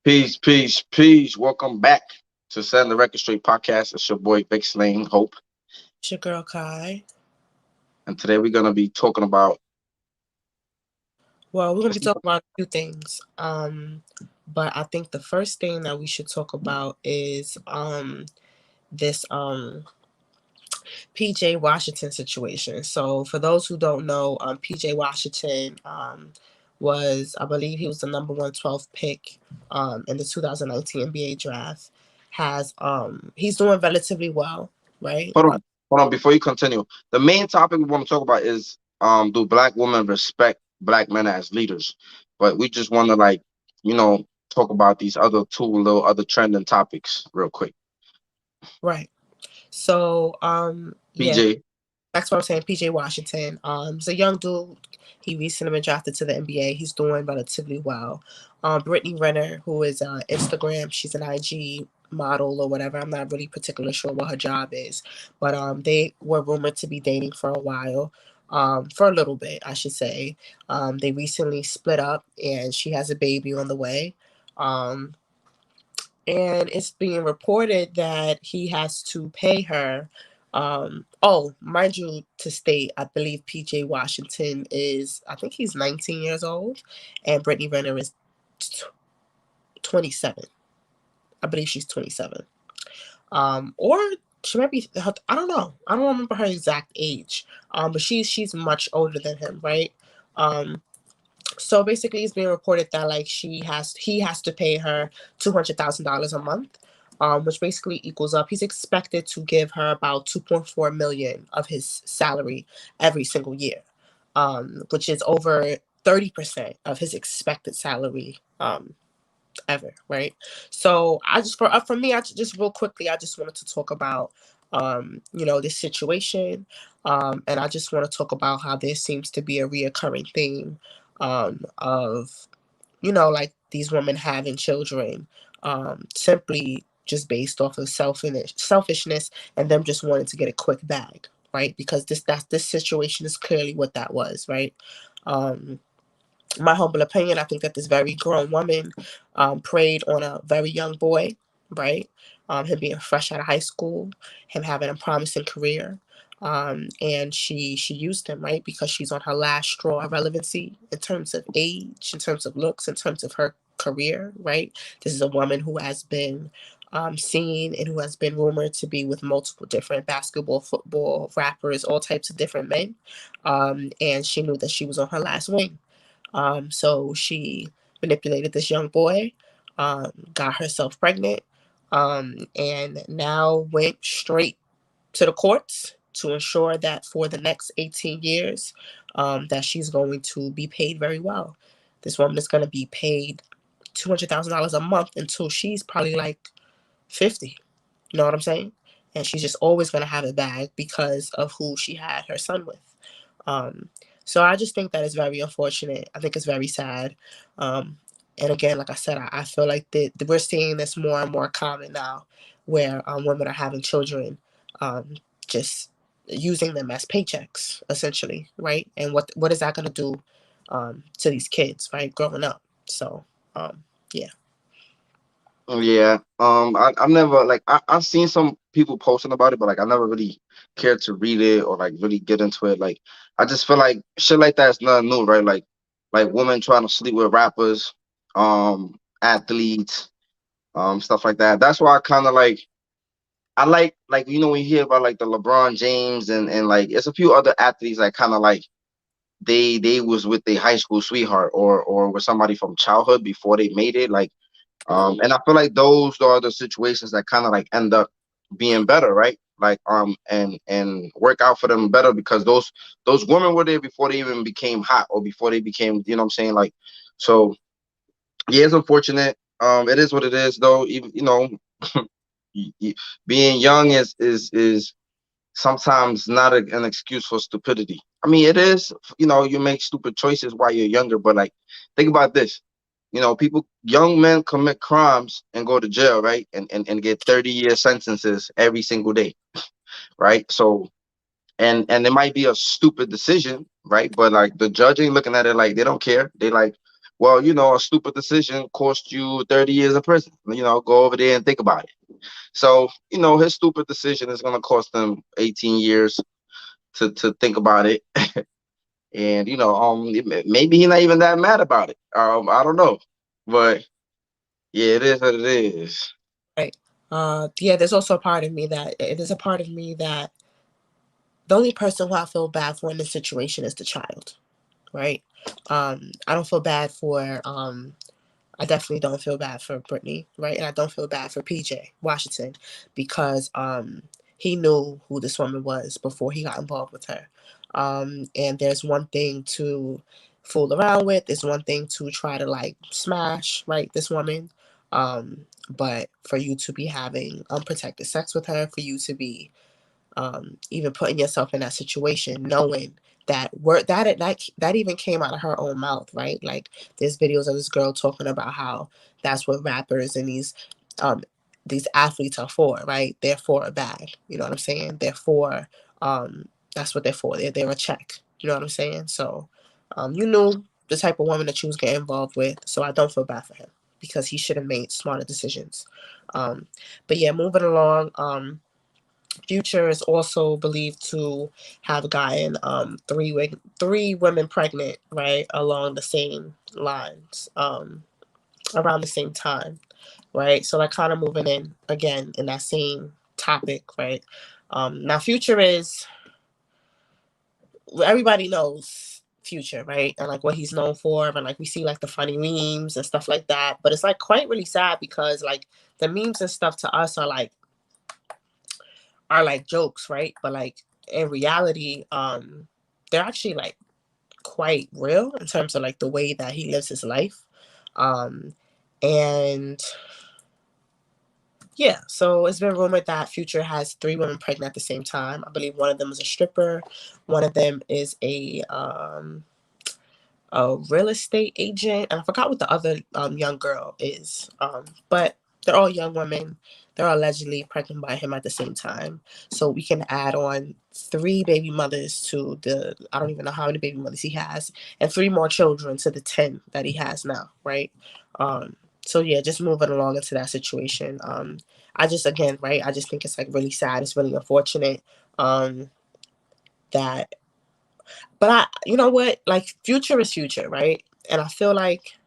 Peace, peace, peace. Welcome back to Setting the Record Straight podcast. It's your boy Vic Slane Hope, It's your girl Kai. and today we're gonna be talking about. Well, we're gonna be talking about a few things. But I think the first thing that we should talk about is this PJ Washington situation. So for those who don't know, PJ Washington was, I believe he was the number one 12th pick in the 2019 NBA draft. He's doing relatively well, right? Hold on, hold on. Before you continue, the main topic we want to talk about is do black women respect black men as leaders? But we just want to talk about these other two little other trending topics real quick. Right. So yeah, PJ, that's what I'm saying. PJ Washington. He's a young dude. He recently been drafted to the NBA. He's doing relatively well. Brittany Renner, who is Instagram, she's an IG model or whatever. I'm not really particularly sure what her job is, but they were rumored to be dating for a while. For a little bit, I should say. They recently split up, and she has a baby on the way. Um, and it's being reported that he has to pay her. Oh, mind you, to state, I believe PJ Washington is, I think he's 19 years old, and Brittany Renner is 27. I believe she's 27. Or she might be, I don't know. I don't remember her exact age. But she's much older than him, right? Um, so basically, it's being reported that like he has to pay her $200,000 a month, which basically equals up. He's expected to give her about 2.4 million of his salary every single year, which is over 30% of his expected salary ever. Right. So I just for me, I just real quickly, I just wanted to talk about this situation, and I just want to talk about how there seems to be a reoccurring theme of like these women having children simply just based off of selfishness and them just wanting to get a quick bag, right? Because this situation is clearly what that was, right? Um, my humble opinion, I think that this very grown woman preyed on a very young boy, right? Him being fresh out of high school, him having a promising career. And she used him, right? Because she's on her last straw of relevancy in terms of age, in terms of looks, in terms of her career, right? This is a woman who has been seen and who has been rumored to be with multiple different basketball, football, rappers, all types of different men. And she knew that she was on her last wing. So she manipulated this young boy, got herself pregnant, and now went straight to the courts to ensure that for the next 18 years, that she's going to be paid very well. This woman is going to be paid $200,000 a month until she's probably like 50. You know what I'm saying? And she's just always going to have a bag because of who she had her son with. Um, so I just think that is very unfortunate. I think it's very sad. Um, and again, like I said, I feel like we're seeing this more and more common now, where women are having children, um, just using them as paychecks, essentially, right? And what is that going to do to these kids, right, growing up? So, yeah. yeah. I never I've seen some people posting about it, but like I never really cared to read it or like really get into it. Like I just feel like shit like that's nothing new, right? Like women trying to sleep with rappers, athletes, stuff like that. That's why I kind of I like when you hear about like the LeBron James and like it's a few other athletes that kind of like they was with their high school sweetheart or with somebody from childhood before they made it. Like and I feel like those are the situations that kind of like end up being better, right? Like and work out for them better because those women were there before they even became hot or before they became, you know what I'm saying? Like so yeah, it's unfortunate. It is what it is though. Even y- y- being young is sometimes not an excuse for stupidity. I mean, it is. You make stupid choices while you're younger, but like, think about this. Young men commit crimes and go to jail, right? And get 30-year sentences every single day, right? So, and it might be a stupid decision, right? But like the judge ain't looking at it like they don't care. They like, Well, a stupid decision cost you 30 years in prison. Go over there and think about it. So, his stupid decision is going to cost him 18 years to think about it. And, maybe he's not even that mad about it. I don't know. But yeah, it is what it is. Right. Yeah, there's also a part of me that there's a part of me that the only person who I feel bad for in this situation is the child, right? I don't feel bad for I definitely don't feel bad for Brittany, right? And I don't feel bad for PJ Washington because he knew who this woman was before he got involved with her. And there's one thing to fool around with, there's one thing to try to like smash, right, this woman. But for you to be having unprotected sex with her, for you to be even putting yourself in that situation, knowing that word that even came out of her own mouth, right? Like there's videos of this girl talking about how that's what rappers and um these athletes are for, right? They're for a bag. You know what I'm saying? They're for that's what they're for. They're a check. You know what I'm saying? So you knew the type of woman that you was getting involved with. So I don't feel bad for him because he should have made smarter decisions. Um, but yeah, moving along. Future is also believed to have gotten three women pregnant, right, along the same lines, around the same time, right? So like kind of moving in again in that same topic, right? Now Future is everybody knows Future, right? And like what he's known for, and like we see like the funny memes and stuff like that. But it's like quite really sad because like the memes and stuff to us are like jokes, right? But like in reality, they're actually like quite real in terms of like the way that he lives his life. Um, and yeah, so it's been rumored that Future has three women pregnant at the same time. I believe one of them is a stripper, one of them is a real estate agent, and I forgot what the other young girl is. But they're all young women. They're allegedly pregnant by him at the same time. So we can add on three baby mothers to the I don't even know how many baby mothers he has, and three more children to the 10 that he has now, right? So yeah, just moving along into that situation. I just again, right? I just think it's like really sad. It's really unfortunate that but you know what? Like, future is future, right? And I feel like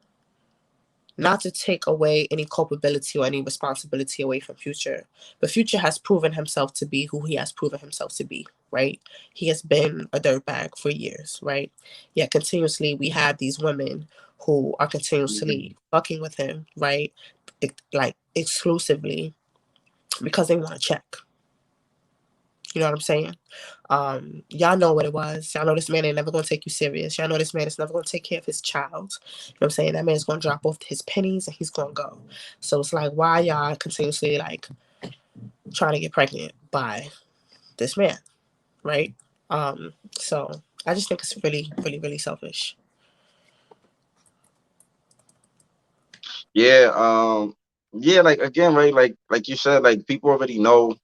not to take away any culpability or any responsibility away from Future, but Future has proven himself to be who he has proven himself to be, right? He has been a dirtbag for years, right? Yet continuously we have these women who are continuously fucking with him, right? Like exclusively because they want to check. You know what I'm saying? Y'all know what it was. Y'all know this man ain't never gonna take you serious. Y'all know this man is never gonna take care of his child. You know what I'm saying? That man's gonna drop off his pennies and he's gonna go. So it's like, why y'all continuously like trying to get pregnant by this man, right? So I just think it's really, really, really selfish. Yeah, yeah, like again, right? Like you said, like people already know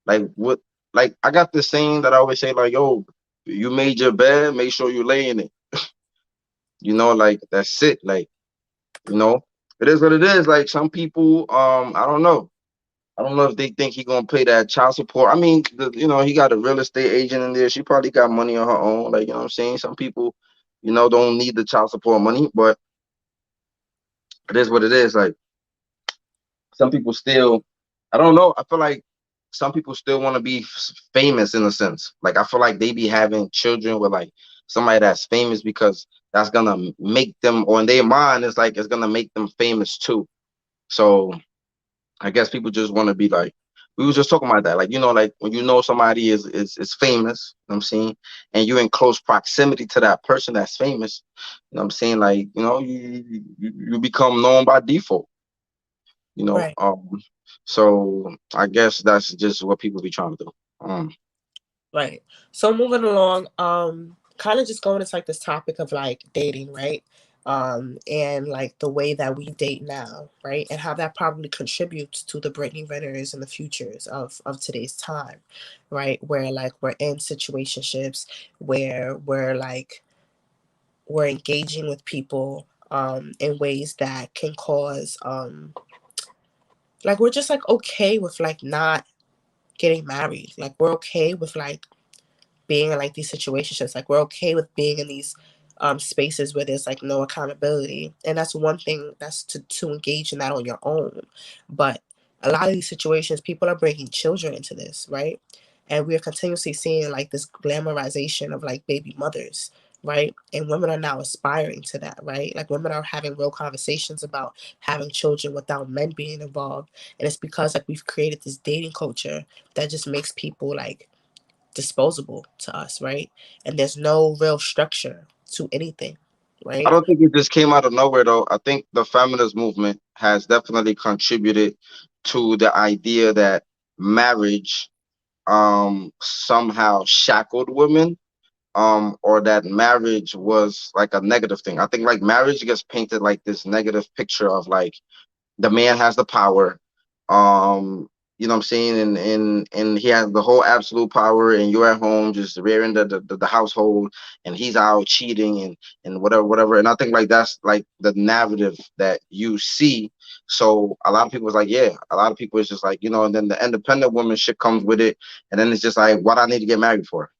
like what like I got this saying that I always say, like, yo, you made your bed, make sure you lay in it. Like that's it. Like, you know, it is what it is. Like some people, I don't know. I don't know if they think he gonna pay that child support. I mean, he got a real estate agent in there. She probably got money on her own. Like, what I'm saying? Some people, don't need the child support money, but it is what it is. Like some people still, I don't know. I feel like some people still want to be famous in a sense. Like I feel like they be having children with like somebody that's famous because that's gonna make them, or in their mind, it's like it's gonna make them famous too. So I guess people just want to be like, we was just talking about that. Like, like when somebody is famous, you know what I'm saying, and you're in close proximity to that person that's famous, what I'm saying, like, you become known by default, you know. Right. So I guess that's just what people be trying to do. Right. So moving along, kind of just going into like this topic of like dating, right? And like the way that we date now, right? And how that probably contributes to the Brittany Renners and the futures of today's time, right? Where like we're in situationships where we're engaging with people in ways that can cause like we're just like okay with like not getting married. Like we're okay with like being in like these situations. Like we're okay with being in these spaces where there's like no accountability. And that's one thing, that's to engage in that on your own. But a lot of these situations, people are bringing children into this, right? And we are continuously seeing like this glamorization of like baby mothers, right? And women are now aspiring to that, right? Like women are having real conversations about having children without men being involved. And it's because like we've created this dating culture that just makes people like disposable to us, right? And there's no real structure to anything, I right? don't think it just came out of nowhere though. I think the feminist movement has definitely contributed to the idea that marriage somehow shackled women, or that marriage was like a negative thing. I think like marriage gets painted like this negative picture of like the man has the power. Um, you know what I'm saying? And he has the whole absolute power, and you're at home just rearing the household, and he's out cheating and whatever, whatever. And I think like that's like the narrative that you see. So a lot of people is like, yeah, a lot of people is just like, and then the independent woman shit comes with it, and then it's just like, what I need to get married for?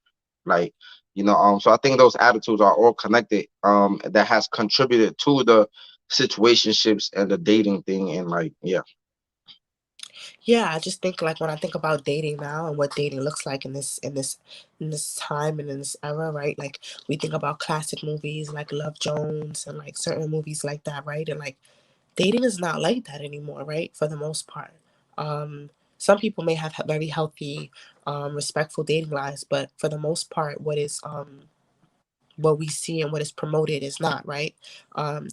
Like, so I think those attitudes are all connected, that has contributed to the situationships and the dating thing, and like, yeah. Yeah, I just think like when I think about dating now and what dating looks like in this time and in this era, right? Like we think about classic movies like Love Jones and like certain movies like that, right? And like dating is not like that anymore, right? For the most part. Some people may have very healthy, respectful dating lives, but for the most part, what we see and what is promoted is not right.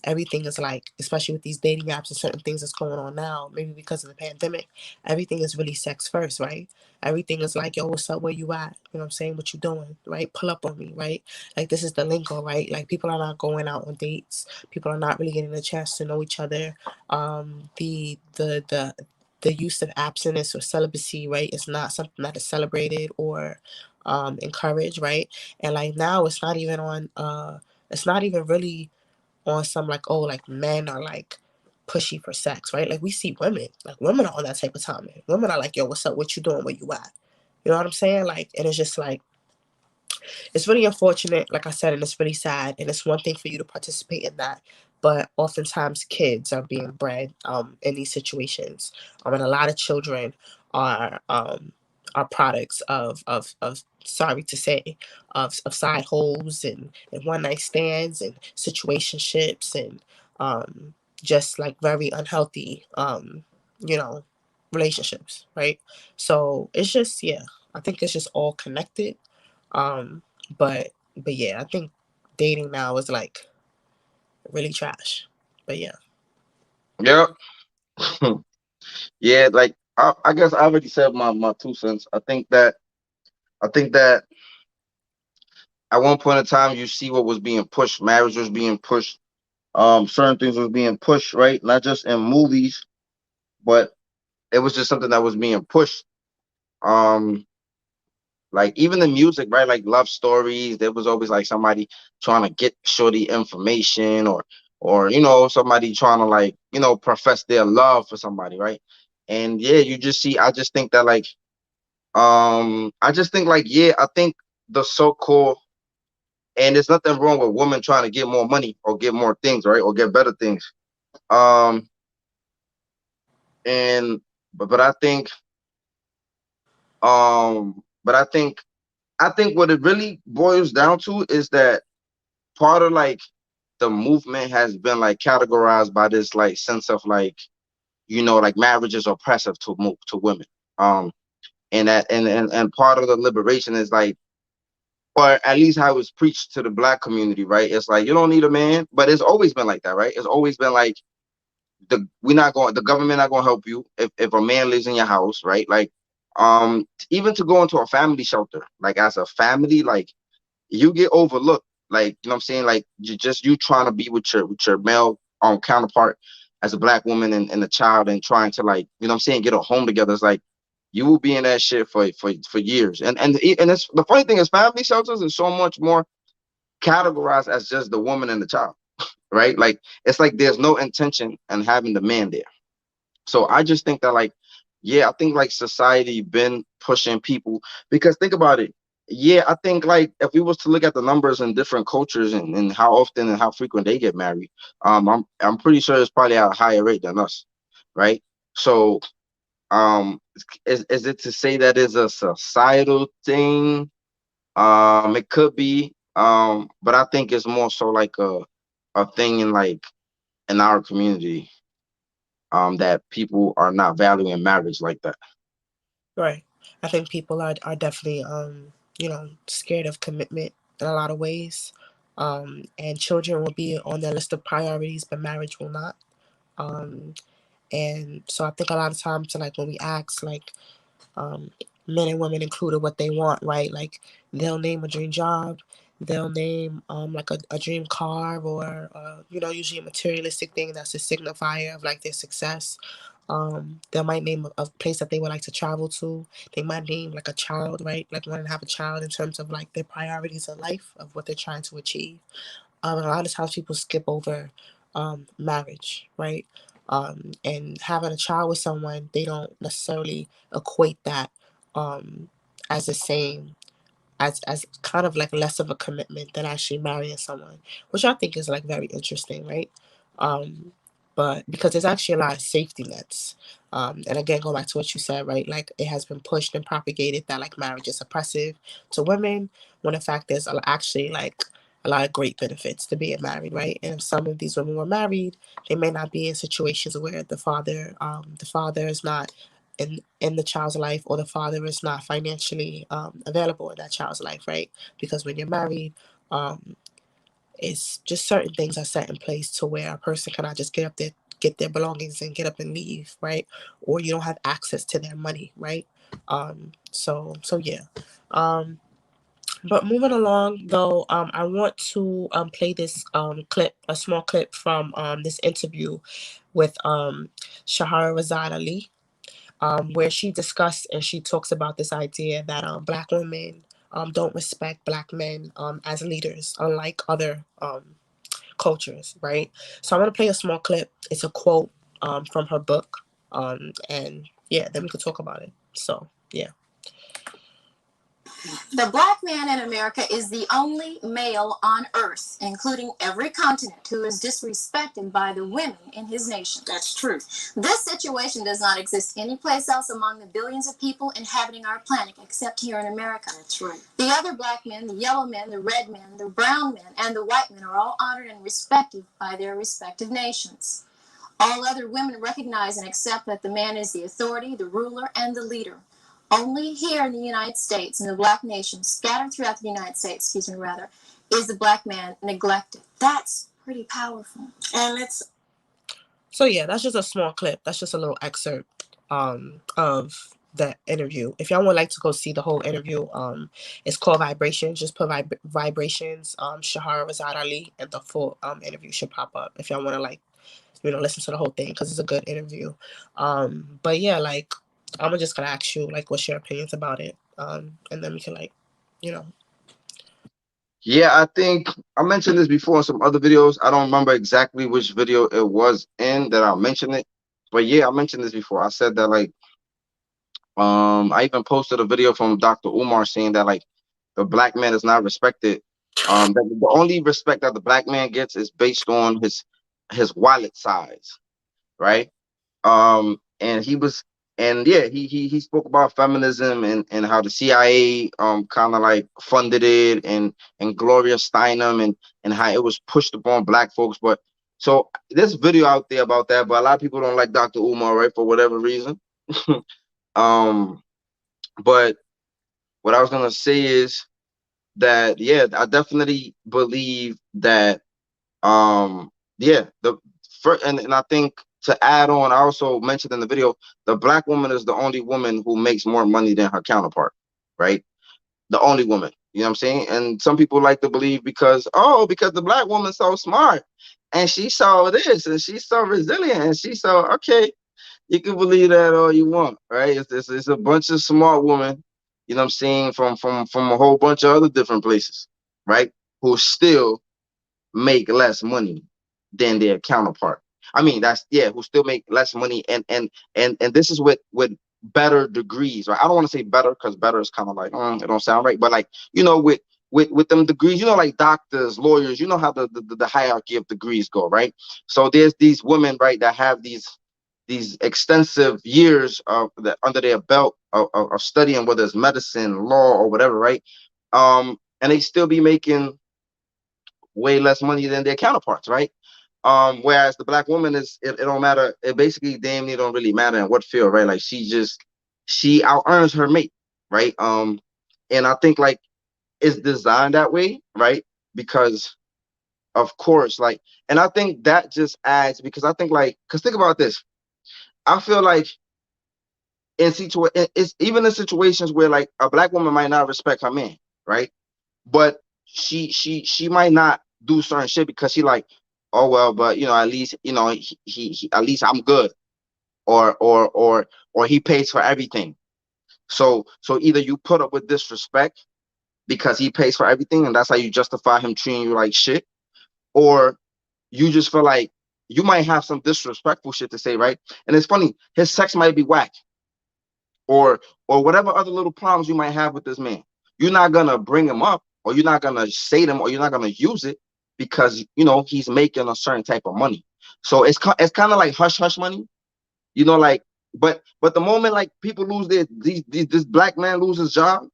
Everything is like, especially with these dating apps and certain things that's going on now, maybe because of the pandemic, everything is really sex first, right? Everything is like, yo, what's up? Where you at? You know what I'm saying? What you doing? Right? Pull up on me, right? Like this is the lingo, right? Like people are not going out on dates. People are not really getting a chance to know each other. The use of abstinence or celibacy, right, is not something that is celebrated or encouraged, right? And like now it's not even really on some like, oh, like men are like pushy for sex, right? Like we see women, like women are on that type of time. Women are like, yo, what's up? What you doing? Where you at? You know what I'm saying? Like, and it's just like it's really unfortunate, like I said, and it's really sad. And it's one thing for you to participate in that, but oftentimes kids are being bred in these situations, and a lot of children are products of sorry to say of side holes and one night stands and situationships and just like very unhealthy you know relationships, right? So it's just yeah, I think it's just all connected. um, but yeah, I think dating now is like really trash. But yeah. Yeah. Yeah, like I guess I already said my 2 cents. I think that at one point in time you see what was being pushed. Marriage was being pushed. Certain things was being pushed, right? Not just in movies, but it was just something that was being pushed. Um, like even the music, right? Like love stories, there was always like somebody trying to get shorty information, or somebody trying to like profess their love for somebody, right? And yeah, you just see. I just think that like I just think like yeah, I think the so-called, and there's nothing wrong with women trying to get more money or get more things, right? Or get better things. Um and but I think what it really boils down to is that part of like the movement has been like categorized by this like sense of like like marriage is oppressive to women. um and that and part of the liberation is like, or at least how it's preached to the black community, right? It's like you don't need a man, but it's always been like that, right? It's always been like the government not gonna help you if a man lives in your house, right? Like even to go into a family shelter, like as a family, like you get overlooked. Like, you know what I'm saying? Like you trying to be with your male counterpart as a black woman and a child, and trying to like, you know what I'm saying, get a home together. It's like you will be in that shit for years. And it's the funny thing is family shelters is so much more categorized as just the woman and the child. right? Like it's like there's no intention in having the man there. So I just think that like, yeah, I think like society been pushing people because think about it. Yeah, I think like if we was to look at the numbers in different cultures and how often and how frequent they get married, I'm pretty sure it's probably at a higher rate than us, right? So is it to say that is a societal thing? It could be, but I think it's more so like a thing in like in our community, that people are not valuing marriage like that. Right. I think people are definitely scared of commitment in a lot of ways. And children will be on their list of priorities, but marriage will not. Um, and so I think a lot of times, like when we ask, like um, men and women included, what they want, right? Like they'll name a dream job, they'll name like a dream car, or usually a materialistic thing that's a signifier of like their success. They might name a place that they would like to travel to. They might name like a child, right? Like wanting to have a child in terms of like their priorities in life of what they're trying to achieve. And a lot of times people skip over marriage, right? And having a child with someone, they don't necessarily equate that um, as the same as kind of like less of a commitment than actually marrying someone, which I think is like very interesting, right? Um, but because there's actually a lot of safety nets. And again, go back to what you said, right? Like it has been pushed and propagated that like marriage is oppressive to women, when in fact there's actually like a lot of great benefits to being married, right? And if some of these women were married, they may not be in situations where the father is not in the child's life, or the father is not financially available in that child's life, right? Because when you're married, um, it's just certain things are set in place to where a person cannot just get their belongings and get up and leave, right? Or you don't have access to their money, right? So yeah. Um, but moving along though, I want to play this clip, a small clip from this interview with Shahara Razad Ali, where she discussed and she talks about this idea that black women don't respect black men as leaders, unlike other cultures, right? So I'm gonna play a small clip. It's a quote from her book, and yeah, then we could talk about it. So yeah. The black man in America is the only male on earth, including every continent, who is disrespected by the women in his nation. That's true. This situation does not exist anyplace else among the billions of people inhabiting our planet, except here in America. That's right. The other black men, the yellow men, the red men, the brown men, and the white men are all honored and respected by their respective nations. All other women recognize and accept that the man is the authority, the ruler, and the leader. Only here in the United States, in the black nation, scattered throughout the United States, is the black man neglected. That's pretty powerful. And So yeah, that's just a small clip. That's just a little excerpt of the interview. If y'all would like to go see the whole interview, it's called Vibrations. Just put Vibrations, Shahara Razad Ali, and the full interview should pop up if y'all want to like listen to the whole thing, because it's a good interview. But yeah, like I'm just gonna ask you like what's your opinions about it, and then we can like you know Yeah, I think I mentioned this before in some other videos. I don't remember exactly which video it was in that I mentioned it, but yeah, I mentioned this before. I said that like, I even posted a video from Dr. Umar saying that like the black man is not respected. That the only respect that the black man gets is based on his wallet size, right? And he was, and yeah, he spoke about feminism and how the CIA kind of like funded it, and Gloria Steinem, and how it was pushed upon black folks. But so there's video out there about that, but a lot of people don't like Dr. Umar, right, for whatever reason. um but what I was gonna say is that yeah, I definitely believe that yeah, the first, and I think to add on, I also mentioned in the video, the black woman is the only woman who makes more money than her counterpart, right? The only woman, you know what I'm saying? And some people like to believe because the black woman's so smart and she saw this and she's so resilient and she saw, okay, you can believe that all you want, right? It's a bunch of smart women, you know what I'm saying, from a whole bunch of other different places, right? Who still make less money, than their counterpart. I mean, that's yeah, who still make less money, and this is with better degrees, right? I don't want to say better because better is kind of like it don't sound right, but like with them degrees, like doctors, lawyers, how the hierarchy of degrees go, right? So there's these women, right, that have these extensive years of that under their belt of studying, whether it's medicine, law, or whatever, right? And they still be making way less money than their counterparts, right? Whereas the black woman it don't matter. It basically damn near don't really matter in what field, right? Like she out earns her mate, right? And I think like it's designed that way, right? Because of course, like, and I think that just adds because I think like, because think about this. I feel like it's even in situations where like a black woman might not respect her man, right? But she might not do certain shit because she like, oh well, but at least he at least I'm good, or he pays for everything. So either you put up with disrespect because he pays for everything and that's how you justify him treating you like shit, or you just feel like you might have some disrespectful shit to say, right? And it's funny, his sex might be whack, or whatever other little problems you might have with this man. You're not gonna bring him up, or you're not gonna say them, or you're not gonna use it because he's making a certain type of money. So it's kind of like hush hush money, like. But the moment like people lose this black man loses his job,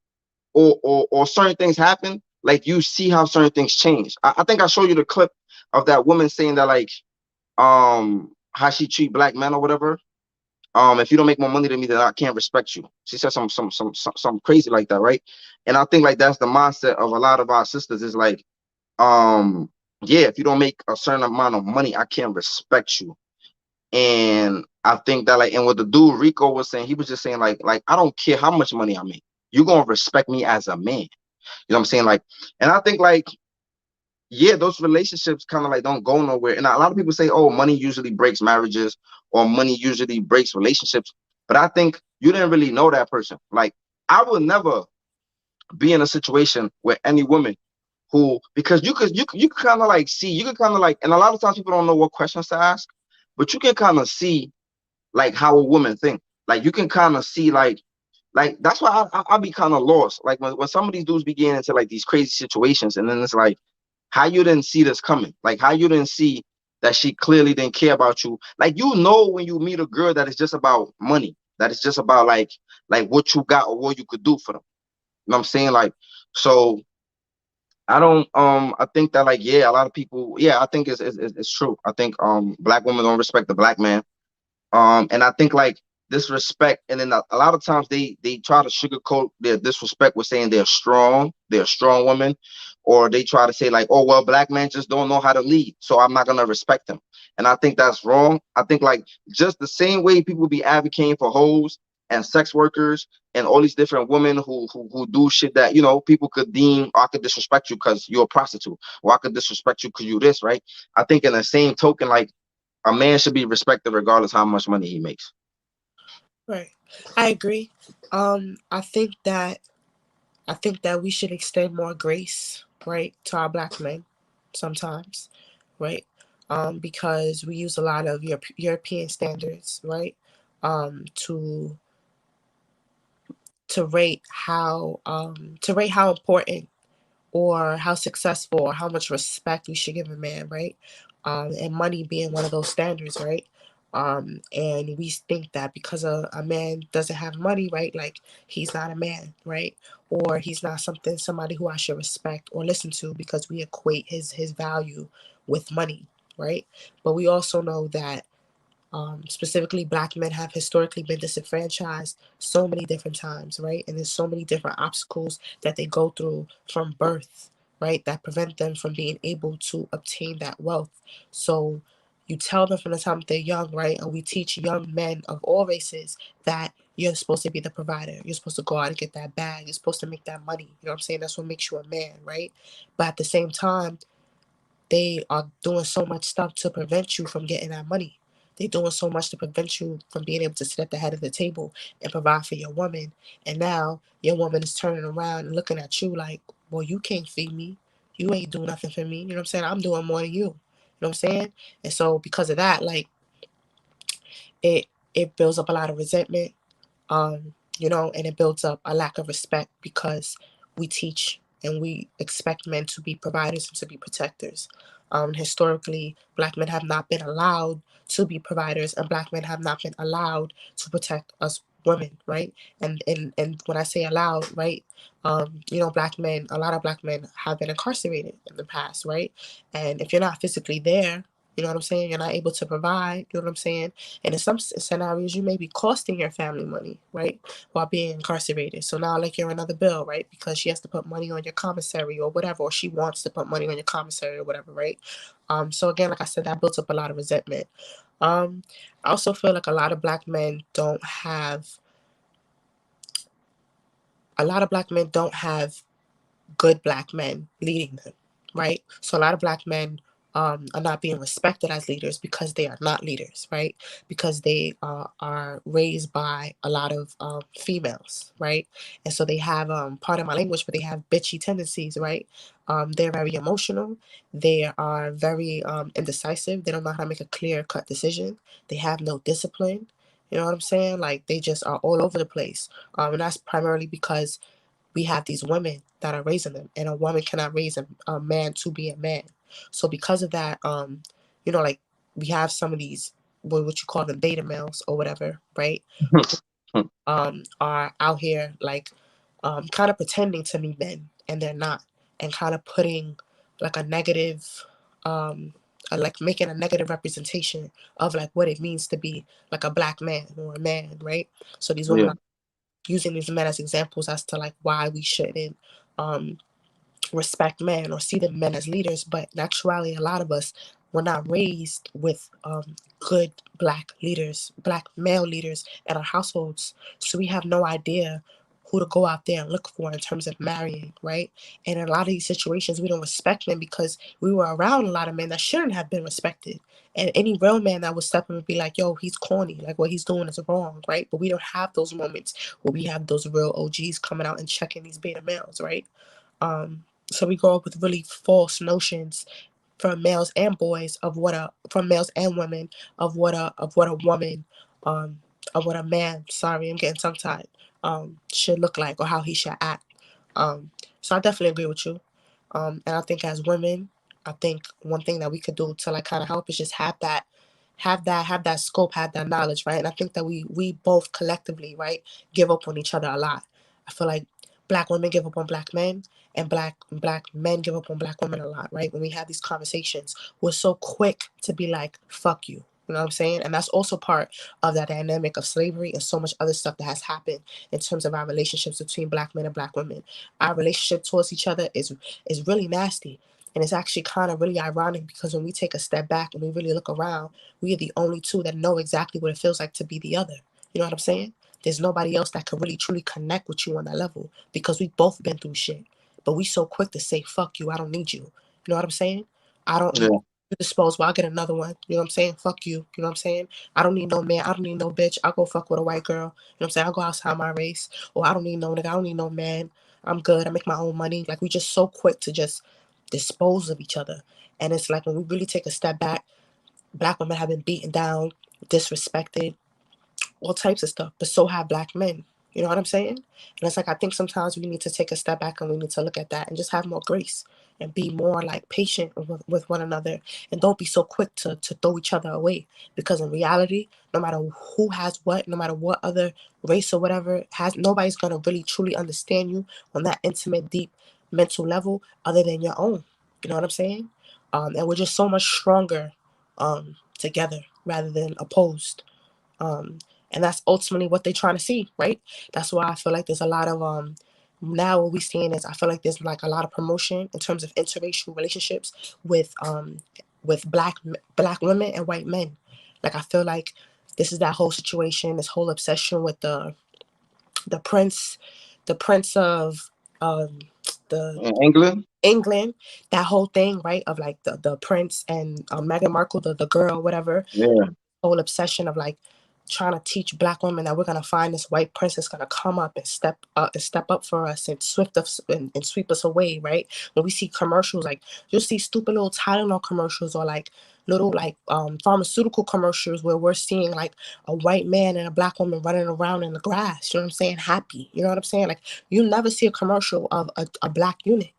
or certain things happen, like you see how certain things change. I think I showed you the clip of that woman saying that like how she treat black men or whatever. If you don't make more money than me, then I can't respect you. She said some crazy like that, right? And I think like that's the mindset of a lot of our sisters is like, yeah, if you don't make a certain amount of money, I can't respect you. And I think that like, and what the dude Rico was saying, he was just saying like I don't care how much money I make, you're gonna respect me as a man. You know what I'm saying? Like, and I think like, yeah, those relationships kind of like don't go nowhere. And a lot of people say, oh, money usually breaks marriages or money usually breaks relationships. But I think you didn't really know that person. Like, I would never be in a situation where any woman who, because you could kind of like see, you could kind of like, and a lot of times people don't know what questions to ask, but you can kind of see like how a woman think. Like you can kind of see like that's why I'll be kind of lost. Like when some of these dudes be getting into like these crazy situations, and then it's like, how you didn't see this coming? Like how you didn't see that she clearly didn't care about you? Like when you meet a girl that is just about money, that is just about like what you got or what you could do for them. You know what I'm saying? Like, so I don't I think that like, yeah, a lot of people, yeah, I think it's true. I think black women don't respect the black man. And I think like disrespect, and then a lot of times they try to sugarcoat their disrespect with saying they're a strong woman, or they try to say like, oh well, black men just don't know how to lead, so I'm not gonna respect them. And I think that's wrong. I think like just the same way people be advocating for hoes and sex workers and all these different women who do shit that people could deem, I could disrespect you because you're a prostitute, or I could disrespect you because you this, right? I think in the same token, like a man should be respected regardless how much money he makes. Right. I agree. I think that we should extend more grace, right, to our black men sometimes, right? Because we use a lot of European standards, right? To rate how important or how successful or how much respect we should give a man, right? And money being one of those standards, right? And we think that because a man doesn't have money, right, like he's not a man, right? Or he's not somebody who I should respect or listen to because we equate his value with money, right? But we also know that specifically black men have historically been disenfranchised so many different times, right? And there's so many different obstacles that they go through from birth, right, that prevent them from being able to obtain that wealth. So you tell them from the time that they're young, right? And we teach young men of all races that you're supposed to be the provider. You're supposed to go out and get that bag. You're supposed to make that money. You know what I'm saying? That's what makes you a man, right? But at the same time, they are doing so much stuff to prevent you from getting that money. They're doing so much to prevent you from being able to sit at the head of the table and provide for your woman. And now your woman is turning around and looking at you like, well, you can't feed me. You ain't doing nothing for me. You know what I'm saying? I'm doing more than you. You know know what I'm saying? And so because of that, like it builds up a lot of resentment, you know, and it builds up a lack of respect because we teach and we expect men to be providers and to be protectors. Historically, Black men have not been allowed to be providers, and Black men have not been allowed to protect us women, right? And when I say allowed, right, you know, Black men, a lot of Black men have been incarcerated in the past, right? And if you're not physically there, you know what I'm saying? You're not able to provide, you know what I'm saying? And in some scenarios, you may be costing your family money, right, while being incarcerated. So now, like, you're another bill, right, because she has to put money on your commissary or whatever, or she wants to put money on your commissary or whatever, right? So again, like I said, that builds up a lot of resentment. I also feel like a lot of Black men don't have good Black men leading them, right? So a lot of Black men are not being respected as leaders because they are not leaders, right? Because they are raised by a lot of females, right? And so they have, part of my language, but they have bitchy tendencies, right? They're very emotional. They are very indecisive. They don't know how to make a clear-cut decision. They have no discipline. You know what I'm saying? Like, they just are all over the place. And that's primarily because we have these women that are raising them, and a woman cannot raise a man to be a man. So because of that, you know, like, we have some of these, what you call them, beta males or whatever, right? Are out here like kind of pretending to be men and they're not, and kind of putting like a negative, like making a negative representation of like what it means to be like a Black man or a man, right? So these women Yeah. are using these men as examples as to like why we shouldn't um, respect men or see the men as leaders. But in actuality, a lot of us were not raised with good Black leaders, Black male leaders in our households. So we have no idea who to go out there and look for in terms of marrying, right? And in a lot of these situations, we don't respect men because we were around a lot of men that shouldn't have been respected. And any real man that would step in and be like, yo, he's corny, like what he's doing is wrong, right? But we don't have those moments where we have those real OGs coming out and checking these beta males, right? So we grow up with really false notions from males and boys of from males and women of what a woman, um, of what a man, sorry, I'm getting tongue tied, should look like or how he should act. So I definitely agree with you. And I think as women, I think one thing that we could do to like kind of help is just have that scope, have that knowledge, right? And I think that we both collectively, right, give up on each other a lot. I feel like Black women give up on Black men, and black men give up on Black women a lot, right? When we have these conversations, we're so quick to be like, fuck you. You know what I'm saying? And that's also part of that dynamic of slavery and so much other stuff that has happened in terms of our relationships between Black men and Black women. Our relationship towards each other is really nasty. And it's actually kind of really ironic because when we take a step back and we really look around, we are the only two that know exactly what it feels like to be the other. You know what I'm saying? There's nobody else that can really truly connect with you on that level because we've both been through shit. But we so quick to say, fuck you, I don't need you. You know what I'm saying? I don't Yeah. you're disposable, I'll get another one. You know what I'm saying? Fuck you. You know what I'm saying? I don't need no man. I don't need no bitch. I'll go fuck with a white girl. You know what I'm saying? I'll go outside my race. Or I don't need no nigga. I don't need no man. I'm good. I make my own money. Like, we just so quick to just dispose of each other. And it's like when we really take a step back, Black women have been beaten down, disrespected, all types of stuff, but so have Black men. You know what I'm saying? And it's like I think sometimes we need to take a step back and we need to look at that and just have more grace and be more like patient with one another, and don't be so quick to throw each other away, because in reality, no matter who has what, no matter what other race or whatever has, nobody's gonna really truly understand you on that intimate, deep mental level other than your own. You know what I'm saying? And we're just so much stronger together rather than opposed. Um, and that's ultimately what they're trying to see, right? That's why I feel like there's a lot of now what we're seeing is, I feel like there's like a lot of promotion in terms of interracial relationships with black women and white men. Like, I feel like this is that whole situation, this whole obsession with the prince, the prince of um the In England. England, that whole thing, right? Of like the prince and Meghan Markle, the girl, whatever, Yeah. whole obsession of like trying to teach Black women that we're gonna find this white prince that's gonna come up and step up for us and swift us and sweep us away, right? When we see commercials, like you'll see stupid little Tylenol commercials or like little like pharmaceutical commercials where we're seeing like a white man and a black woman running around in the grass, you know what I'm saying, happy, you know what I'm saying? Like, you never see a commercial of a black unit,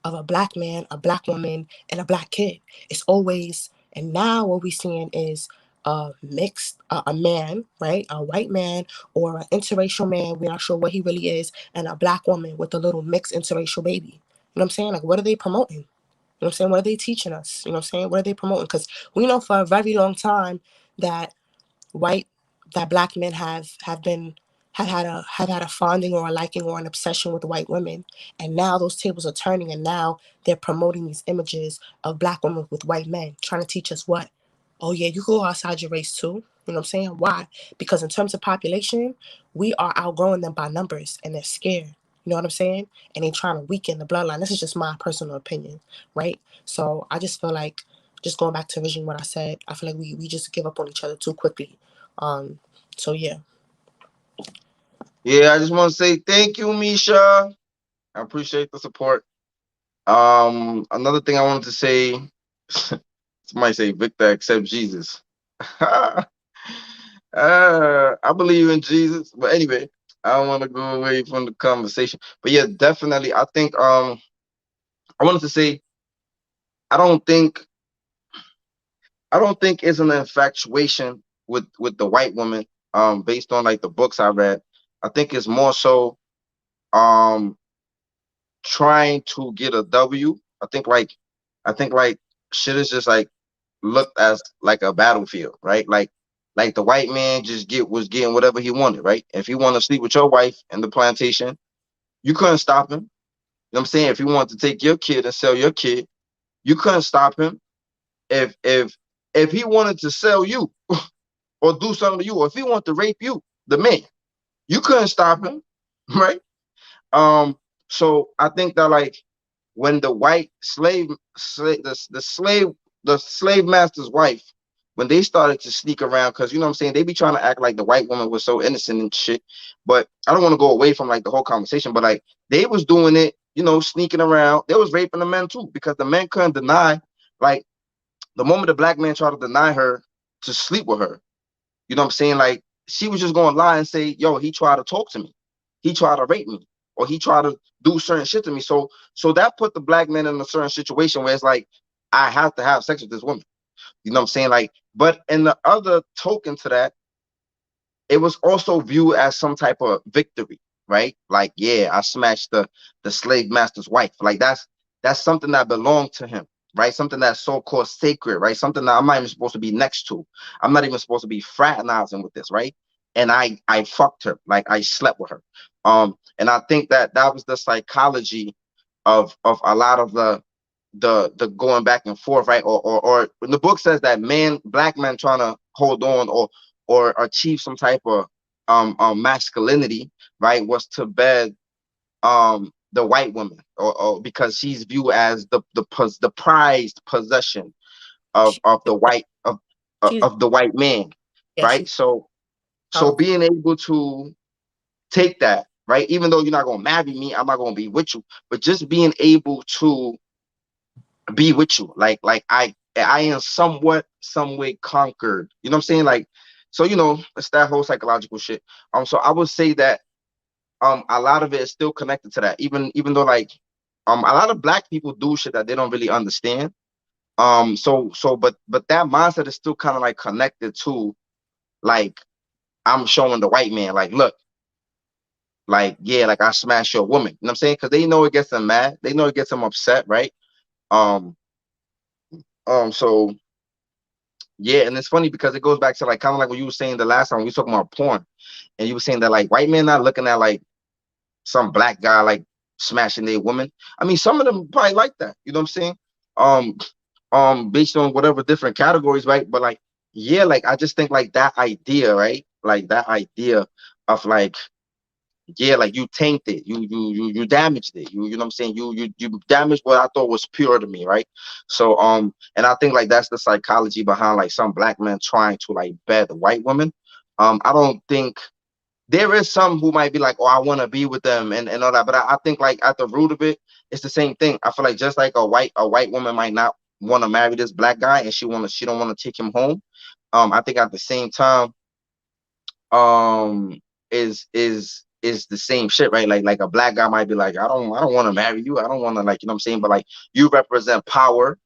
of a black man, a black woman, and a black kid. It's always, and now what we're seeing is a mixed, a man, right? A white man or an interracial man, we're not sure what he really is, and a black woman with a little mixed interracial baby. You know what I'm saying? Like, what are they promoting? You know what I'm saying? What are they teaching us? You know what I'm saying? What are they promoting? Because we know for a very long time that white that black men have had a fonding or a liking or an obsession with white women, and now those tables are turning, and now they're promoting these images of black women with white men, trying to teach us what? Oh yeah, you go outside your race too. You know what I'm saying? Why? Because in terms of population, we are outgrowing them by numbers, and they're scared. You know what I'm saying? And they're trying to weaken the bloodline. This is just my personal opinion, right? So I just feel like, just going back to originally what I said, I feel like we just give up on each other too quickly. So yeah. Yeah, I just want to say thank you, Misha. I appreciate the support. Another thing I wanted to say, somebody say Victor accept Jesus. I believe in Jesus, but anyway, I don't want to go away from the conversation. But yeah, definitely, I think I wanted to say I don't think I don't think it's an infatuation with the white woman based on like the books I read. I think it's more so um trying to get a W. I think like shit is just like looked as like a battlefield, right? Like the white man just was getting whatever he wanted, right? If he wanted to sleep with your wife in the plantation, you couldn't stop him. You know what I'm saying? If he wanted to take your kid and sell your kid, you couldn't stop him. If he wanted to sell you or do something to you, or if he wanted to rape you, the man, you couldn't stop him, right? Um, so I think that like when the white the slave master's wife, when they started to sneak around, because you know what I'm saying, they be trying to act like the white woman was so innocent and shit. But I don't want to go away from like the whole conversation, but like they was doing it, you know, sneaking around. They was raping the men too, because the men couldn't deny, like the moment the black man tried to deny her to sleep with her, you know what I'm saying? Like she was just gonna lie and say, yo, he tried to talk to me. He tried to rape me. Or he tried to do certain shit to me. So that put the black man in a certain situation where it's like, I have to have sex with this woman. You know what I'm saying? Like, but in the other token to that, it was also viewed as some type of victory, right? Like, yeah, I smashed the slave master's wife. Like that's something that belonged to him, right? Something that's so-called sacred, right? Something that I'm not even supposed to be next to. I'm not even supposed to be fraternizing with this, right? And I fucked her, like I slept with her. And I think that that was the psychology of a lot of the going back and forth, right? Or when the book says that black men trying to hold on or achieve some type of masculinity, right, was to bed the white woman, or because she's viewed as the prized possession She, of the white she's of the white man, yeah, right? she's So powerful. being able to take that, right, even though you're not gonna marry me, I'm not gonna be with you, but just being able to be with you, like I am somewhat some way conquered, you know what I'm saying? Like, so you know, it's that whole psychological shit. So I would say that a lot of it is still connected to that, even though like a lot of black people do shit that they don't really understand. But that mindset is still kind of like connected to, like, I'm showing the white man, like, look, like, yeah, like I smashed your woman, you know what I'm saying? Because they know it gets them mad, they know it gets them upset, right? um so yeah, and it's funny because it goes back to like kind of like what you were saying the last time we were talking about porn, and you were saying that like white men not looking at like some black guy like smashing their woman. I mean, some of them probably like that, you know what I'm saying? Um, Based on whatever different categories, right? But like, yeah, like I just think like that idea, right? Like that idea of like, yeah, like you tainted, you damaged it. You know what I'm saying? You damaged what I thought was pure to me, right? So and I think like that's the psychology behind like some black men trying to like bed the white woman. I don't think there is some who might be like, oh, I want to be with them and all that, but I think like at the root of it, it's the same thing. I feel like just like a white woman might not want to marry this black guy and she don't want to take him home. I think at the same time, um, is the same shit, right? Like a black guy might be like, I don't want to marry you. I don't want to, like, you know what I'm saying? But like, you represent power,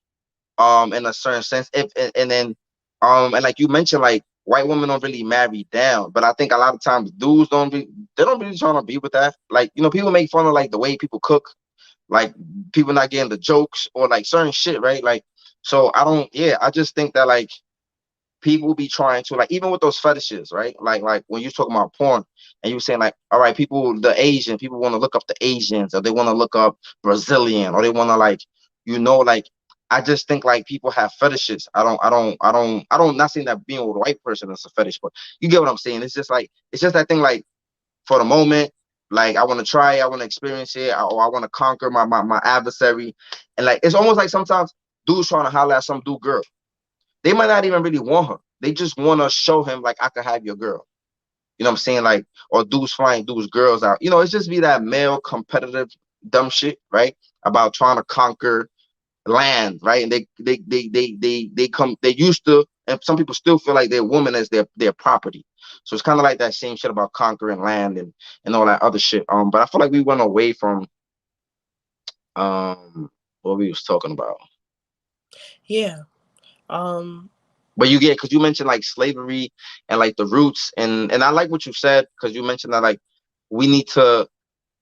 in a certain sense. If and then and like you mentioned, like white women don't really marry down, but I think a lot of times dudes they don't really trying to be with that. Like, you know, people make fun of like the way people cook, like people not getting the jokes or like certain shit, right? Like, so I don't, yeah, I just think that like people be trying to, like, even with those fetishes, right? Like when you talking about porn and you saying like, all right, people, the Asian people want to look up the Asians, or they want to look up Brazilian, or they want to like, you know, like, I just think like people have fetishes. I don't not saying that being with a white person is a fetish, but you get what I'm saying. It's just like, it's just that thing, like, for the moment, like I want to try, I want to experience it, or I want to conquer my adversary. And like, it's almost like sometimes dudes trying to holler at some dude girl. They might not even really want her. They just want to show him like, I could have your girl. You know what I'm saying? Like, or dudes find dudes girls out. You know, it's just be that male competitive dumb shit, right? About trying to conquer land, right? And they come, they used to, and some people still feel like their woman is their property. So it's kind of like that same shit about conquering land and all that other shit. But I feel like we went away from what we was talking about. Yeah. Um, But you get, because you mentioned like slavery and like the roots, and I like what you said, because you mentioned that like we need to,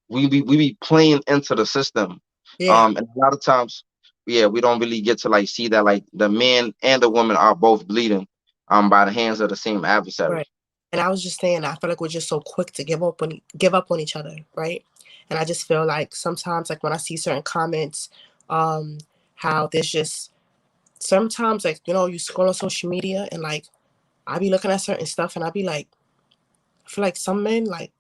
we be playing into the system. yeah. And a lot of times, yeah, we don't really get to like see that like the man and the woman are both bleeding by the hands of the same adversary. Right. And I was just saying, I feel like we're just so quick to give up on each other, right? And I just feel like sometimes, like when I see certain comments, um, how there's just sometimes, like, you know, you scroll on social media and like I be looking at certain stuff and I be like, I feel like some men, like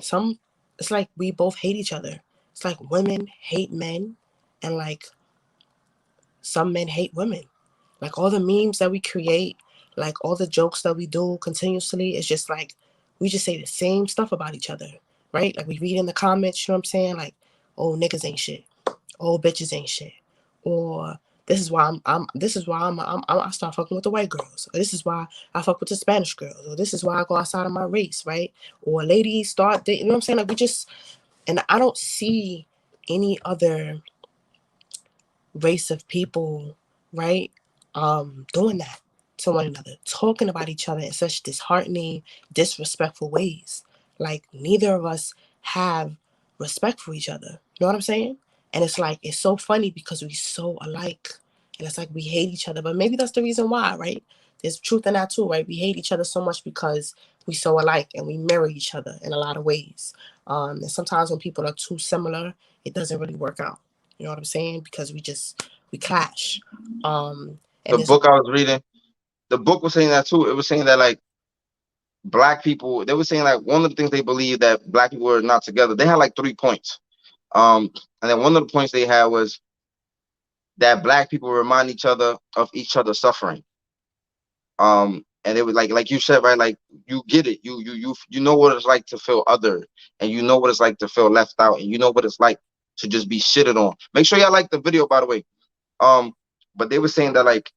some, it's like we both hate each other. It's like women hate men, and like some men hate women. Like all the memes that we create, like all the jokes that we do continuously, it's just like we just say the same stuff about each other, right? Like we read in the comments, you know what I'm saying? Like, oh, niggas ain't shit. Oh, bitches ain't shit. Or this is why this is why I start fucking with the white girls. Or this is why I fuck with the Spanish girls. Or this is why I go outside of my race, right? Or ladies start dating, you know what I'm saying? Like we just, and I don't see any other race of people, right, doing that to one another, talking about each other in such disheartening, disrespectful ways. Like neither of us have respect for each other. You know what I'm saying? And it's like it's so funny because we so alike, and it's like we hate each other. But maybe that's the reason why, right? There's truth in that too, right? We hate each other so much because we so alike and we mirror each other in a lot of ways. And sometimes when people are too similar, it doesn't really work out. You know what I'm saying? Because we clash. The And it's book I was reading, the book was saying that too. It was saying that like black people, they were saying like one of the things they believe that black people were not together. They had like 3 points. And then one of the points they had was that black people remind each other of each other's suffering. And it was like you said, right? Like you get it. You know what it's like to feel other, and you know what it's like to feel left out, and you know what it's like to just be shitted on. Make sure y'all like the video, by the way. Um, but they were saying that like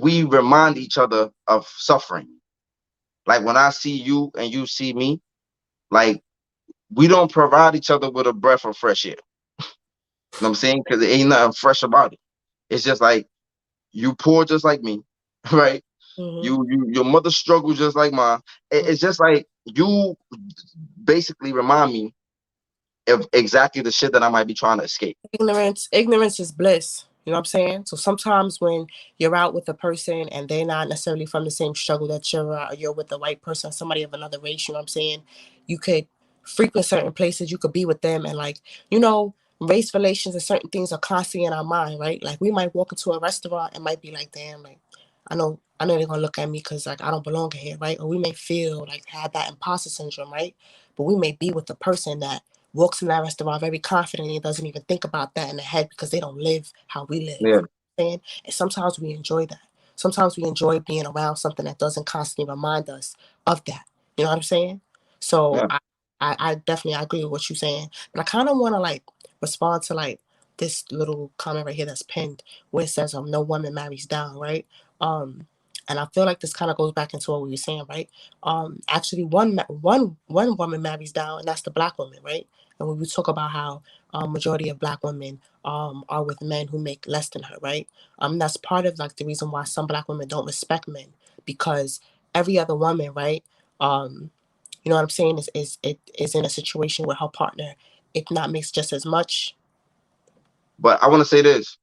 we remind each other of suffering. Like when I see you and you see me, like we don't provide each other with a breath of fresh air. You know what I'm saying? Because it ain't nothing fresh about it. It's just like you poor just like me, right? mm-hmm. Your mother struggled just like mine. It's just like you basically remind me of exactly the shit that I might be trying to escape. Ignorance is bliss. You know what I'm saying? So sometimes when you're out with a person and they're not necessarily from the same struggle that you're with a white person, somebody of another race, you know what I'm saying? You could frequent certain places, you could be with them, and like, you know, race relations and certain things are constantly in our mind, right? Like we might walk into a restaurant and might be like, damn, like I know they're gonna look at me because like I don't belong here, right? Or we may feel like have that imposter syndrome, right? But we may be with the person that walks in that restaurant very confidently and doesn't even think about that in the head because they don't live how we live. Yeah, And sometimes we enjoy that. Sometimes we enjoy being around something that doesn't constantly remind us of that. You know what I'm saying? So yeah. I definitely agree with what you're saying. But I kind of want to like respond to like this little comment right here that's pinned where it says no woman marries down, right? And I feel like this kind of goes back into what we were saying, right? Actually, one woman marries down, and that's the black woman, right? And when we talk about how majority of black women are with men who make less than her, right? That's part of like the reason why some black women don't respect men, because every other woman, right? You know what I'm saying, is in a situation where her partner, if not makes just as much. But I want to say this.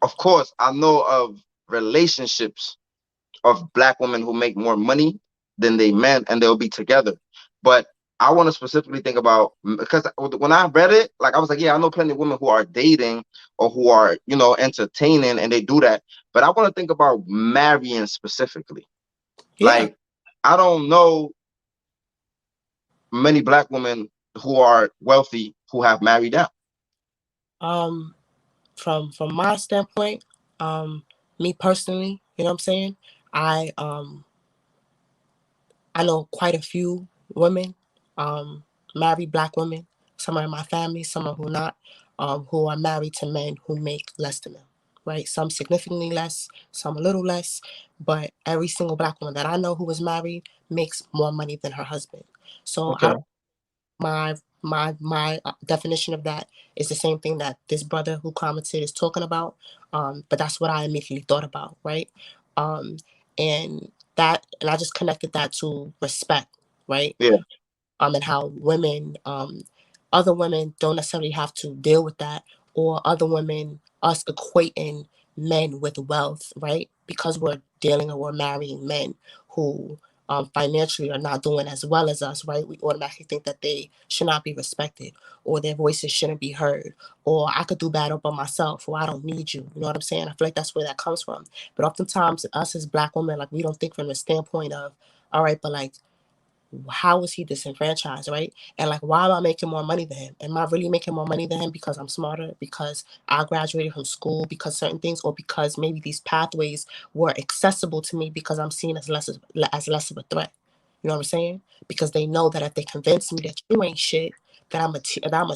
Of course, I know of relationships of black women who make more money than they men, and they'll be together. But I want to specifically think about, because when I read it, like I was like, yeah, I know plenty of women who are dating or who are, you know, entertaining, and they do that. But I want to think about marrying specifically. Yeah. Like, I don't know many black women who are wealthy who have married down. From my standpoint, me personally, you know what I'm saying, I know quite a few women, married black women. Some are in my family, some are who not, who are married to men who make less than them, right? Some significantly less, some a little less, but every single black woman that I know who is married makes more money than her husband. So Okay. my definition of that is the same thing that this brother who commented is talking about. But that's what I immediately thought about, right? And I just connected that to respect, right? Yeah. And how women, other women don't necessarily have to deal with that, or other women, us equating men with wealth, right? Because we're dealing or we're marrying men who financially are not doing as well as us, right? We automatically think that they should not be respected, or their voices shouldn't be heard, or I could do better by myself, or I don't need you. You know what I'm saying? I feel like that's where that comes from. But oftentimes, us as black women, like we don't think from the standpoint of, all right, but like, how is he disenfranchised, right? And like, why am I making more money than him? Am I really making more money than him because I'm smarter, because I graduated from school, because certain things, or because maybe these pathways were accessible to me because I'm seen as less of a threat? You know what I'm saying? Because they know that if they convince me that you ain't shit, that I'm gonna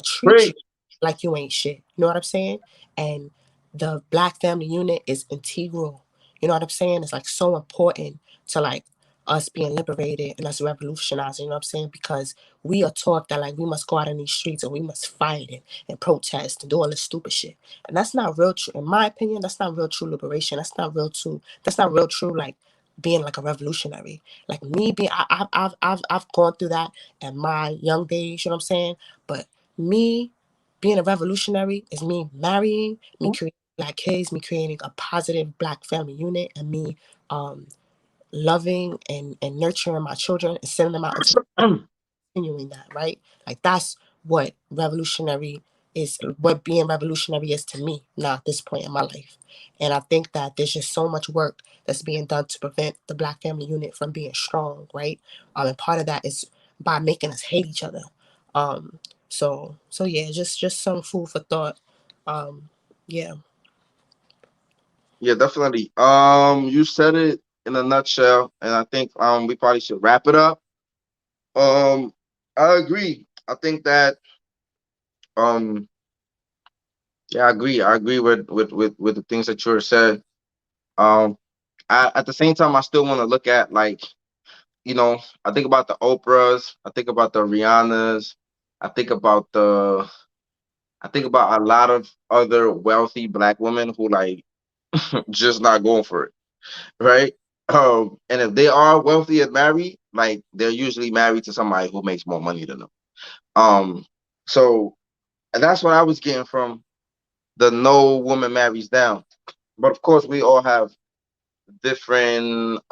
treat you Great. like you ain't shit. You know what I'm saying? And the black family unit is integral. You know what I'm saying? It's like so important to like us being liberated and us revolutionizing, you know what I'm saying? Because we are taught that like we must go out in these streets and we must fight and protest and do all this stupid shit. And that's not real true. In my opinion, that's not real true liberation. That's not real true like being like a revolutionary. Like me being I've gone through that in my young days, you know what I'm saying? But me being a revolutionary is me marrying, me creating black kids, me creating a positive black family unit, and me loving and nurturing my children and sending them out into continuing that, right? Like that's what revolutionary is, what being revolutionary is to me now at this point in my life. And I think that there's just so much work that's being done to prevent the black family unit from being strong, right? And part of that is by making us hate each other. So yeah, just some food for thought. Yeah. Yeah, definitely. You said it in a nutshell, and I think we probably should wrap it up. Um, I agree. I think that um yeah, I agree. I agree with the things that you said. Um, at the same time, I still want to look at, like, you know, I think about the Oprahs, I think about the Rihannas, I think about the I think about a lot of other wealthy black women who like just not going for it, right? And if they are wealthy and married, like they're usually married to somebody who makes more money than them. Um, so and that's what I was getting from the no woman marries down. But of course, we all have different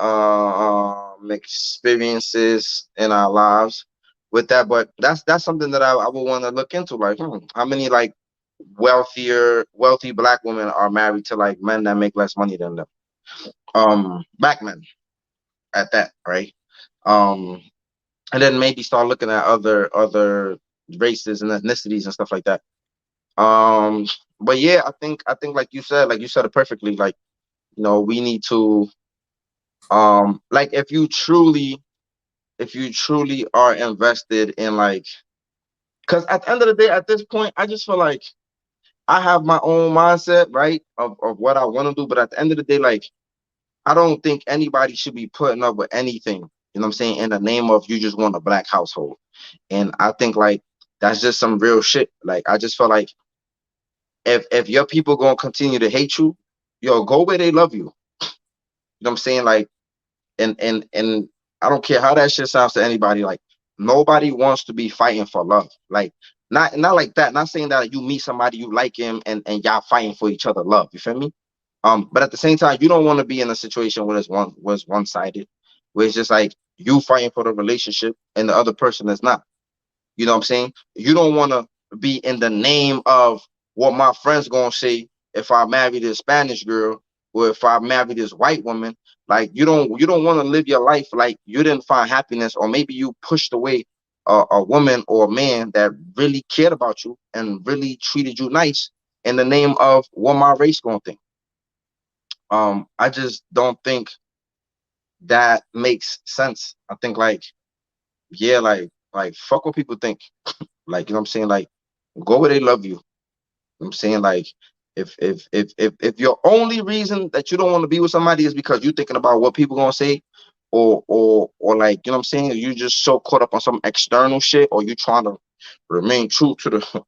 experiences in our lives with that. But that's something that I would want to look into. Like, how many like wealthy black women are married to like men that make less money than them? Black men at that, right? Um, and then maybe start looking at other races and ethnicities and stuff like that. Um, but yeah, I think like you said it perfectly. Like, you know, we need to like if you truly are invested in like, because at the end of the day, at this point, I just feel like I have my own mindset, right, of what I want to do. But at the end of the day, like, I don't think anybody should be putting up with anything, you know what I'm saying, in the name of you just want a black household. And I think like that's just some real shit. Like I just feel like if your people gonna continue to hate you, yo, go where they love you. You know what I'm saying? Like and I don't care how that shit sounds to anybody. Like nobody wants to be fighting for love. Like not like that. Not saying that you meet somebody you like him and y'all fighting for each other love. You feel me? But at the same time, you don't want to be in a situation where it's one sided, where it's just like you fighting for the relationship and the other person is not. You know what I'm saying? You don't want to be in the name of what my friends gonna say if I marry this Spanish girl or if I marry this white woman. Like you don't want to live your life like you didn't find happiness, or maybe you pushed away a woman or a man that really cared about you and really treated you nice in the name of what my race gonna think. I just don't think that makes sense. I think like yeah, like fuck what people think. Like, you know what I'm saying? Like, go where they love you. You know what I'm saying? Like, if your only reason that you don't want to be with somebody is because you're thinking about what people gonna say, or like, you know what I'm saying? You just so caught up on some external shit, or you trying to remain true to the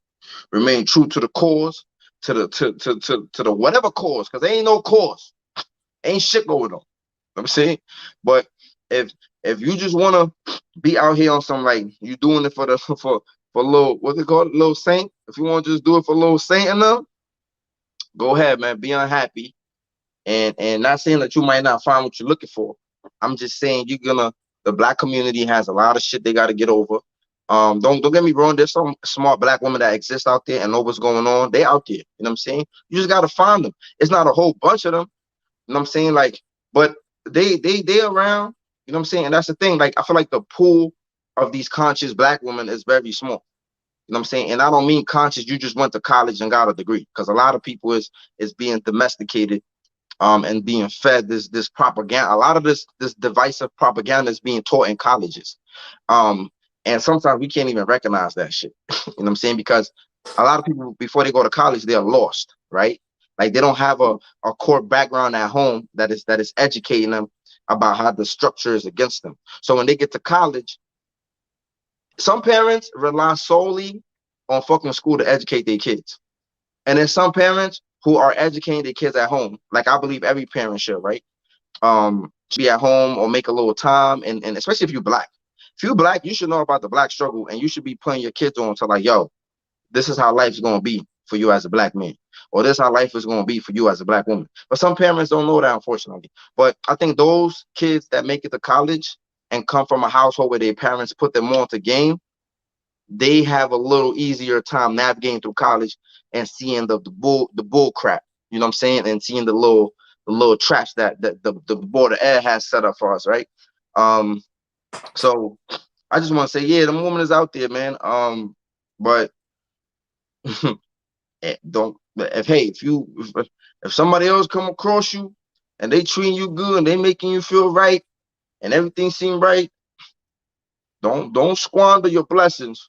remain true to the cause, to the whatever cause, because there ain't no cause. Ain't shit going on. You know what I'm saying? But if if you just wanna be out here on some like you doing it for the for little what's it called, little saint. If you want to just do it for little saint and them, go ahead, man. Be unhappy, and not saying that you might not find what you're looking for. I'm just saying you're gonna. The black community has a lot of shit they got to get over. Don't get me wrong. There's some smart black women that exist out there and know what's going on. They out there. You know what I'm saying? You just gotta find them. It's not a whole bunch of them. You know what I'm saying? Like, but they around. You know what I'm saying? And that's the thing. Like, I feel like the pool of these conscious black women is very small. You know what I'm saying? And I don't mean conscious, you just went to college and got a degree. Because a lot of people is being domesticated and being fed this propaganda. A lot of this divisive propaganda is being taught in colleges. Um, and sometimes we can't even recognize that shit. You know what I'm saying? Because a lot of people before they go to college, they're lost, right? Like they don't have a core background at home that is educating them about how the structure is against them. So when they get to college, some parents rely solely on fucking school to educate their kids. And then some parents who are educating their kids at home, like I believe every parent should, right? Should be at home or make a little time, and especially if you're black. If you're black, you should know about the black struggle, and you should be putting your kids on to like, yo, this is how life's gonna be for you as a black man, or this is how life is gonna be for you as a black woman. But some parents don't know that, unfortunately. But I think those kids that make it to college and come from a household where their parents put them on to game, they have a little easier time navigating through college and seeing the bull crap. You know what I'm saying? And seeing the little traps that the border air has set up for us, right? Um, so I just want to say, yeah, the woman is out there, man. But don't if hey, if somebody else come across you and they treating you good and they making you feel right and everything seem right, don't squander your blessings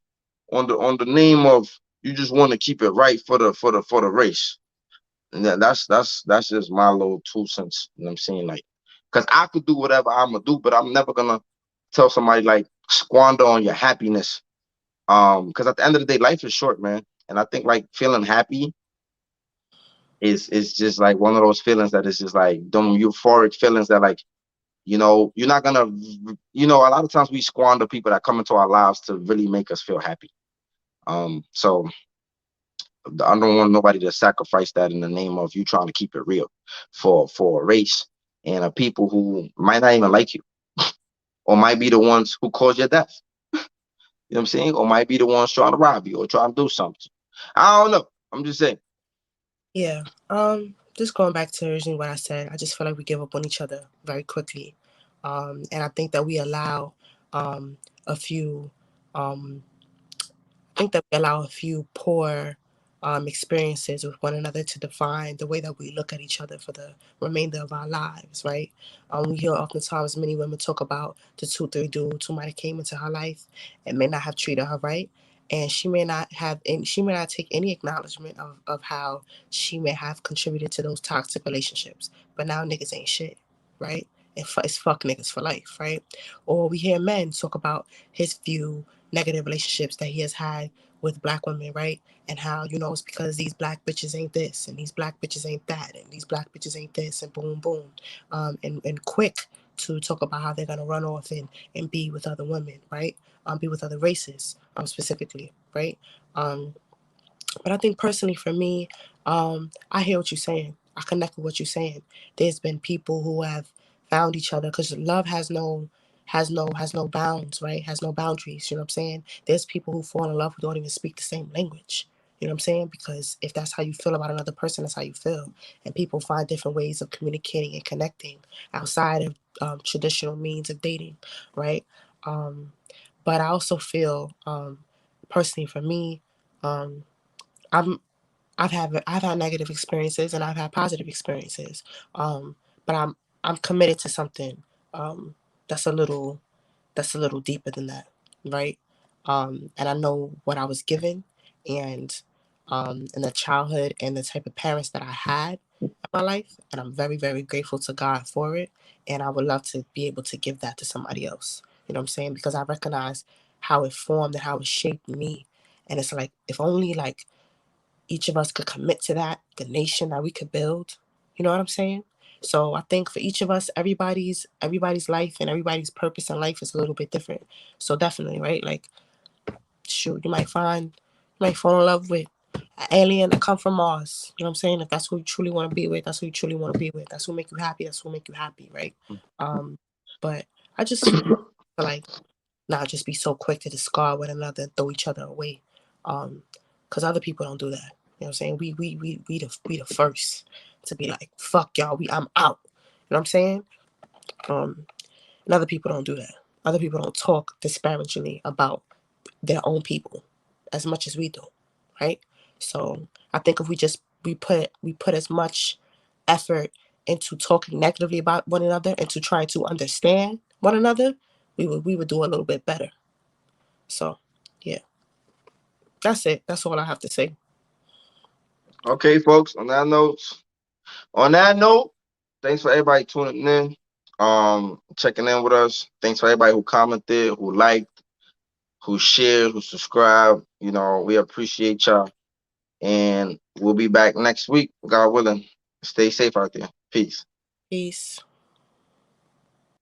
on the name of you just want to keep it right for the race. And that's just my little 2 cents. You know what I'm saying? Like, because I could do whatever I'm gonna do, but I'm never gonna tell somebody like squander on your happiness. Because at the end of the day, life is short, man. And I think like feeling happy is just like one of those feelings that is just like them euphoric feelings that like you're not gonna a lot of times we squander people that come into our lives to really make us feel happy. So I don't want nobody to sacrifice that in the name of you trying to keep it real for a race and a people who might not even like you, or might be the ones who cause your death. You know what I'm saying? Or might be the ones trying to rob you or trying to do something. I don't know. I'm just saying. Yeah. Just going back to originally what I said, I just feel like we give up on each other very quickly. And I think that we allow a few um poor experiences with one another to define the way that we look at each other for the remainder of our lives, right? We hear oftentimes many women talk about the 2, 3 dudes who might have came into her life and may not have treated her right. and she may not take any acknowledgement of how she may have contributed to those toxic relationships. But now niggas ain't shit, right? It's fuck niggas for life, right? Or we hear men talk about his few negative relationships that he has had with black women, right? And how, it's because these black bitches ain't this, and these black bitches ain't that, and these black bitches ain't this, and boom, boom. And quick to talk about how they're gonna run off and be with other women, right? Be with other races, specifically, right? But I think personally for me, I hear what you're saying. I connect with what you're saying. There's been people who have found each other because love has no bounds, right? Has no boundaries. You know what I'm saying? There's people who fall in love who don't even speak the same language. You know what I'm saying? Because if that's how you feel about another person, that's how you feel. And people find different ways of communicating and connecting outside of traditional means of dating, right? But I also feel, personally for me, um, I'm I've had negative experiences and I've had positive experiences. But I'm committed to something um, that's a little deeper than that, right? And I know what I was given, and the childhood and the type of parents that I had in my life, and I'm very very grateful to God for it. And I would love to be able to give that to somebody else. You know what I'm saying? Because I recognize how it formed and how it shaped me. And it's like if only like each of us could commit to that, the nation that we could build. You know what I'm saying? So I think for each of us, everybody's life and everybody's purpose in life is a little bit different. So definitely, right? Like, shoot, you might fall in love with an alien that come from Mars. You know what I'm saying? If that's who you truly want to be with, that's who you truly want to be with. That's who make you happy. That's who make you happy, right? But I just feel like not just be so quick to discard one another and throw each other away. Because other people don't do that. You know what I'm saying? We the first to be like, fuck y'all, I'm out. You know what I'm saying? And other people don't do that. Other people don't talk disparagingly about their own people as much as we do, right? So I think if we put as much effort into talking negatively about one another and to trying to understand one another, we would do a little bit better. So yeah, that's it. That's all I have to say. Okay, folks. On that note, thanks for everybody tuning in, checking in with us. Thanks for everybody who commented, who liked, who shared, who subscribed. We appreciate y'all. And we'll be back next week, God willing. Stay safe out there. Peace. Peace.